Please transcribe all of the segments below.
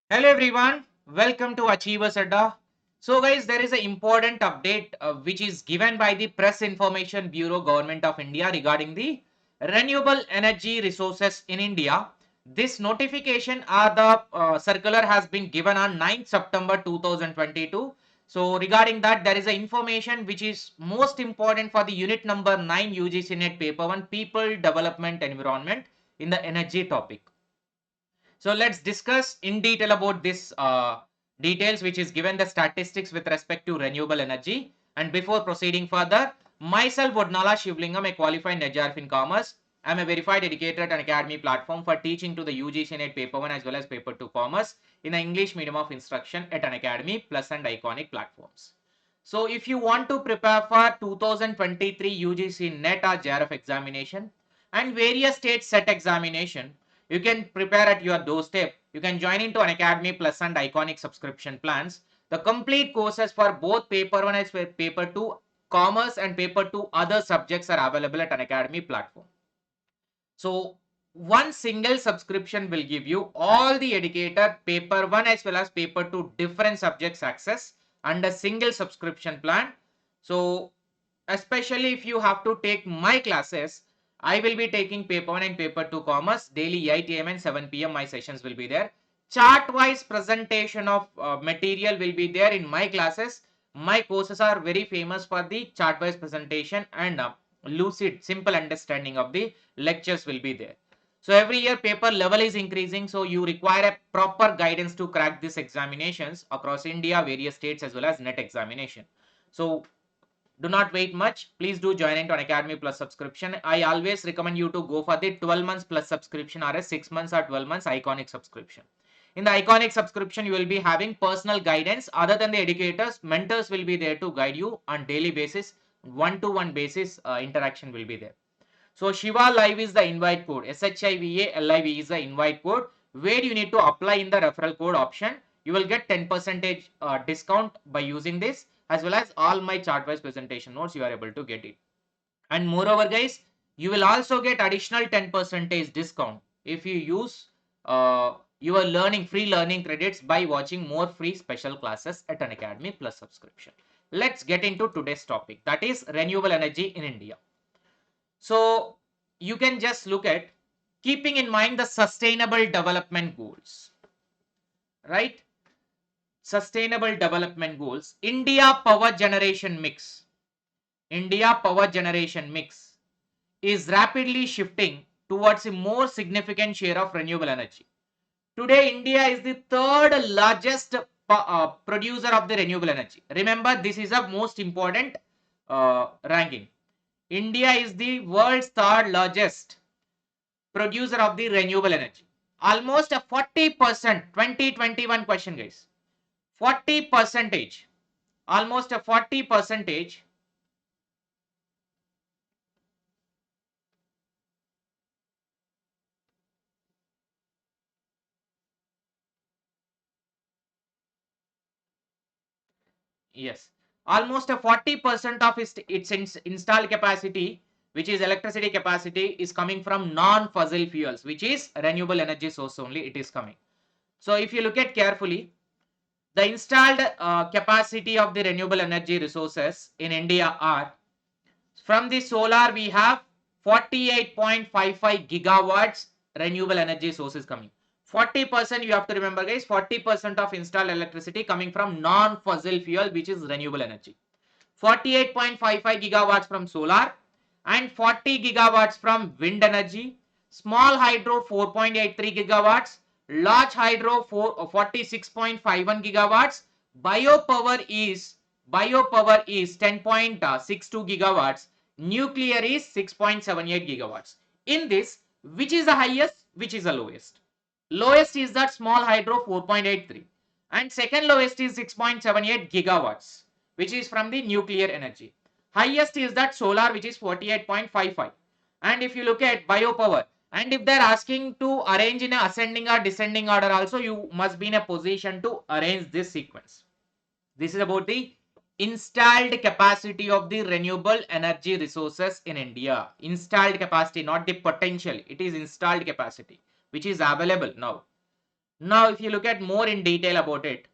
Hello everyone, welcome to Achievers Adda. So guys, there is an important update which is given by the Press Information Bureau Government of India regarding the renewable energy resources in India. This notification or the circular has been given on 9th September 2022. So regarding that, there is a information which is most important for the unit number 9 UGC NET paper 1 People Development Environment in the energy topic. So let's discuss in detail about this details which is given the statistics with respect to renewable energy. And before proceeding further, myself Vodnala Shivlingam, a qualified NEJRF in commerce. I am a verified educator at an academy platform for teaching to the UGC NET paper 1 as well as paper 2 commerce in the English medium of instruction at an academy plus and iconic platforms. So if you want to prepare for 2023 UGC NET or JRF examination and various state set examination, you can prepare at your doorstep. You can join into an academy plus and iconic subscription plans. The complete courses for both paper 1 as well paper 2 commerce and paper 2 other subjects are available at an academy platform. So one single subscription will give you all the educator paper 1 as well as paper 2 different subjects access under single subscription plan. So especially if you have to take my classes, I will be taking paper 1 and paper 2 commerce daily 8 a.m. and 7 p.m. my sessions will be there. Chart wise presentation of material will be there in my classes. My courses are very famous for the chart wise presentation and lucid simple understanding of the lectures will be there. So every year paper level is increasing, so you require a proper guidance to crack these examinations across India, various states as well as net examination. So do not wait much. Please do join into an Academy Plus subscription. I always recommend you to go for the 12 months plus subscription or a 6 months or 12 months iconic subscription. In the iconic subscription, you will be having personal guidance. Other than the educators, mentors will be there to guide you on daily basis. One-to-one basis interaction will be there. So Shiva Live is the invite code. SHIVA is the invite code where you need to apply in the referral code option. You will get 10% discount by using this, as well as all my chart wise presentation notes you are able to get it. And moreover guys, you will also get additional 10% discount if you use your learning free learning credits by watching more free special classes at an Academy Plus subscription. Let's get into today's topic, that is renewable energy in India. So you can just look at keeping in mind the sustainable development goals, right? Sustainable development goals. India power generation mix. India power generation mix is rapidly shifting towards a more significant share of renewable energy. Today, India is the third largest producer of the renewable energy. Remember, this is a most important ranking. India is the world's third largest producer of the renewable energy. Almost a 40%, 2021 question guys. 40 percentage, almost a 40 percentage yes, almost a 40% of its installed capacity, which is electricity capacity, is coming from non-fossil fuels, which is renewable energy source only it is coming. So if you look at carefully, the installed capacity of the renewable energy resources in India are, from the solar we have 48.55 gigawatts renewable energy sources coming. 40% you have to remember guys, 40% of installed electricity coming from non-fossil fuel, which is renewable energy. 48.55 gigawatts from solar and 40 gigawatts from wind energy. Small hydro 4.83 gigawatts, large hydro 46.51 gigawatts. Biopower is 10.62 gigawatts. Nuclear is 6.78 gigawatts. In this, which is the highest, which is the lowest? Lowest is that small hydro 4.83 and second lowest is 6.78 gigawatts, which is from the nuclear energy. Highest is that solar, which is 48.55. And if you look at biopower, and if they're asking to arrange in a ascending or descending order also, you must be in a position to arrange this sequence. This is about the installed capacity of the renewable energy resources in India. Installed capacity, not the potential. It is installed capacity, which is available now. Now, if you look at more in detail about it,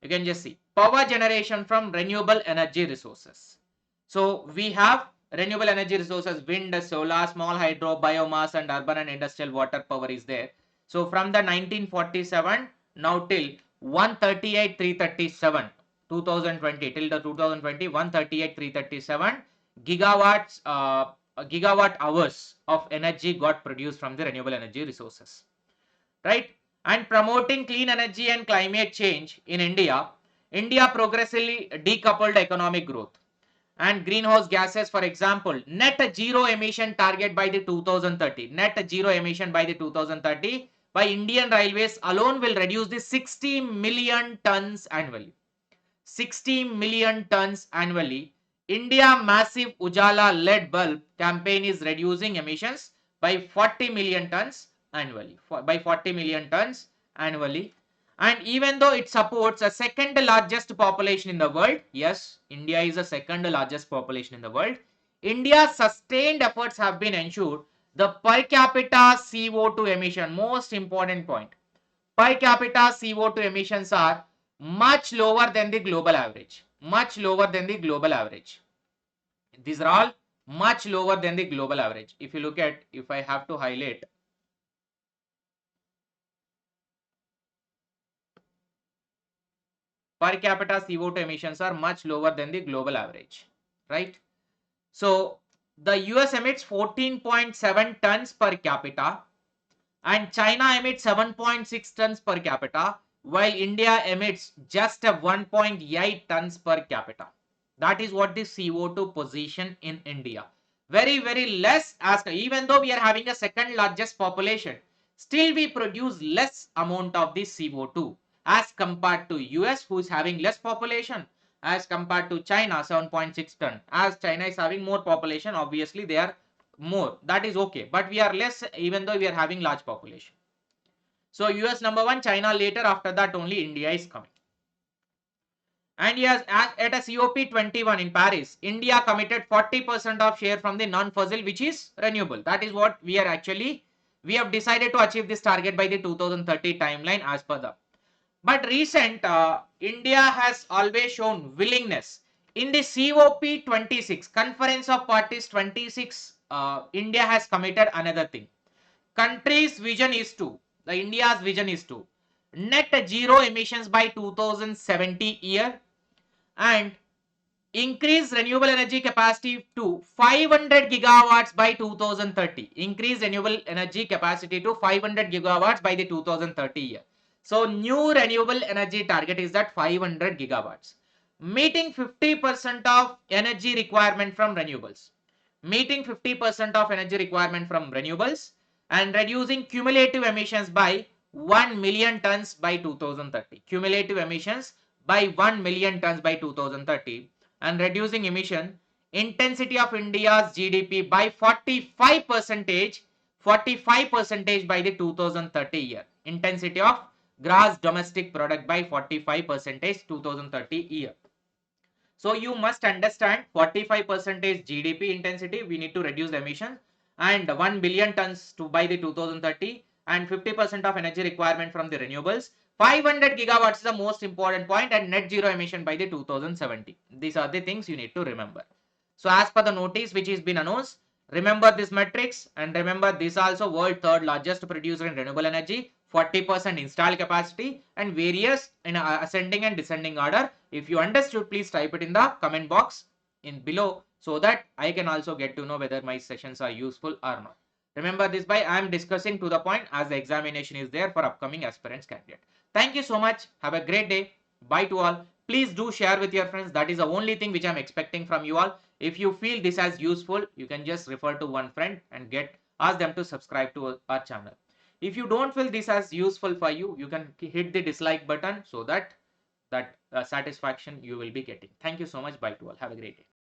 you can just see power generation from renewable energy resources. So we have renewable energy resources, wind, solar, small hydro, biomass, and urban and industrial water power is there. So from the 1947 now till 138 337 2020 till the 2020 138 337 gigawatts gigawatt hours of energy got produced from the renewable energy resources, right? And promoting clean energy and climate change in India, India progressively decoupled economic growth and greenhouse gases. For example, net zero emission target by the 2030, net zero emission by the 2030 by Indian Railways alone will reduce the 60 million tons annually. 60 million tons annually. India massive Ujala led bulb campaign is reducing emissions by 40 million tons annually. By 40 million tons annually. And even though it supports a second largest population in the world, yes, India is the second largest population in the world. India's sustained efforts have been ensured the per capita CO2 emission, most important point, per capita CO2 emissions are much lower than the global average. Much lower than the global average. These are all much lower than the global average. If you look at, if I have to highlight, per capita CO2 emissions are much lower than the global average, right? So the US emits 14.7 tons per capita and China emits 7.6 tons per capita, while India emits just a 1.8 tons per capita. That is what the CO2 position in India. Very, very less as even though we are having a second largest population, still we produce less amount of the CO2 as compared to US who is having less population, as compared to China 7.6 ton. As China is having more population, obviously they are more, that is okay, but we are less even though we are having large population. So US number one, China later, after that only India is coming. And yes, at a COP21 in Paris, India committed 40% of share from the non-fossil, which is renewable. That is what we are actually, we have decided to achieve this target by the 2030 timeline as per the. But recent, India has always shown willingness. In the COP26, Conference of Parties 26, India has committed another thing. Country's vision is to, the India's vision is to net zero emissions by 2070 year and increase renewable energy capacity to 500 gigawatts by 2030. Increase renewable energy capacity to 500 gigawatts by the 2030 year. So new renewable energy target is that 500 gigawatts. Meeting 50% of energy requirement from renewables. Meeting 50% of energy requirement from renewables and reducing cumulative emissions by 1 million tons by 2030. Cumulative emissions by 1 million tons by 2030 and reducing emission intensity of India's GDP by 45 percentage by the 2030 year. Intensity of gross domestic product by 45 percentage 2030 year. So you must understand 45 percentage GDP intensity we need to reduce the emission and 1 billion tons to by the 2030 and 50% of energy requirement from the renewables. 500 gigawatts is the most important point and net zero emission by the 2070. These are the things you need to remember. So as per the notice which has been announced, remember this metrics and remember this also world third largest producer in renewable energy, 40% installed capacity and various in ascending and descending order. If you understood, please type it in the comment box in below so that I can also get to know whether my sessions are useful or not. Remember this by I am discussing to the point as the examination is there for upcoming aspirants candidate. Thank you so much. Have a great day. Bye to all. Please do share with your friends. That is the only thing which I am expecting from you all. If you feel this as useful, you can just refer to one friend and ask them to subscribe to our channel. If you don't feel this as useful for you, you can hit the dislike button so that satisfaction you will be getting. Thank you so much. Bye to all. Have a great day.